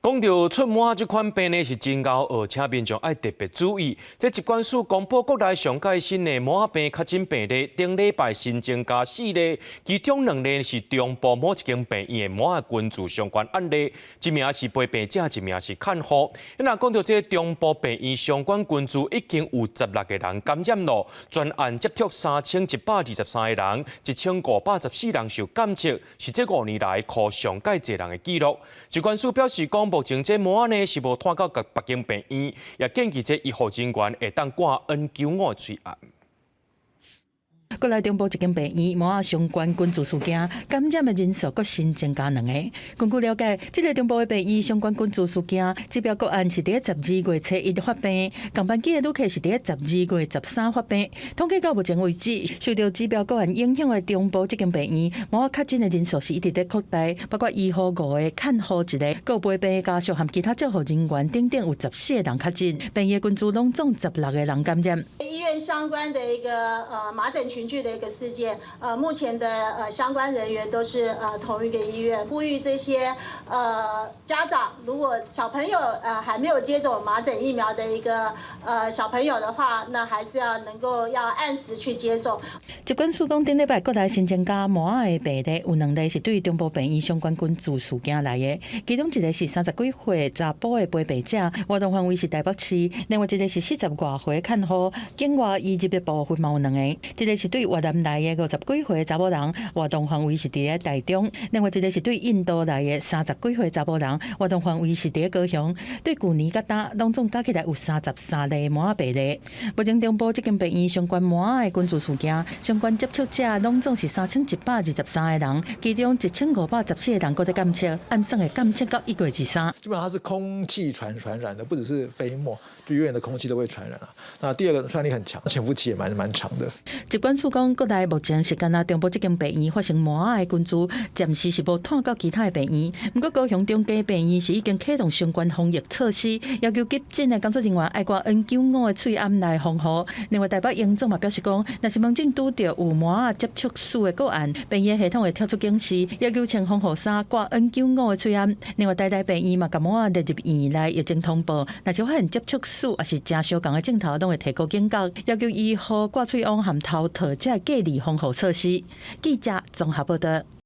讲到出麻这款病呢是真高，而且民众爱特别注意。这疾管署公布国内上届新的麻病确诊病例，顶礼拜新增加4例，其中2例是中部某一间病院的麻菌株相关案例，一名是陪病者，一名是看护。那讲到这中部病院相关菌株，已经有16个人感染了，专案接触3123个人，1514人受检测，是这5年来可上届侪人的记录。疾管署表示讲，目前这麻案呢是无拖到别间病院，也建议这医护人员会当挂 N95的催案。国内中部一间病院麻相关菌株事件，感染的人数阁新增加2个。根据了解，这个中部的病院相关菌株事件，指标个案是伫12月初1发病，共班机的旅客是伫12月13发病。统计到目前为止，受到指标个案影响的中部这间病院麻确诊的人数是一直在扩大，包括医护5个、看护1个，各陪病的家属和其他照护人员等等有14个人确诊，病院菌株拢总16个人感染。医院相关的一个麻疹群聚的一个事件，目前的相关人员都是同一个医院，呼吁这些家长，如果小朋友还没有接种麻疹疫苗的一个小朋友的话，那还是要能够按时去接种。疾管署讲，顶礼拜国内新增加麻的病例有2例是对中部病院相关菌株事件来的，其中1个是30几岁查甫的陪病者，活动范围是台北市；另外1个是40多岁看护，境外移入的部分嘛有2个，一个是对越南来的50几岁查某人，活动范围是伫咧台中；另外1个是对印度来的30几岁查某人，活动范围是伫咧高雄。对去年甲今拢总加起来有33例麻病例。目前中部这间病院相关麻的菌株事件，相关接触者拢总是3123个人，其中1514个人搁在检测，按算会检测到1月23。基本上它是空气传染的，不只是飞沫，就远远的空气都会传染啊。那第二个传染力很强，潜伏期也蛮长的。疾管署讲，国内目前是干那中部这间病院发生麻的菌株，暂时是无传到其他的病院。不过高雄中街病院是已经启动相关防疫措施，要求急诊的工作人员爱挂 N95的喙暗来防护。另外，台北营总嘛表示讲，若是门诊拄到有麻接触史的个案，病院系统会跳出警示，要求穿防护衫、挂 N95的喙暗。另外，台大病院嘛把麻列入院内疫情通报，若是发现接触史也是真相共的镜头，拢会提高警觉，要求医护挂喙网含头套，这隔离防护措施。记者综合报道。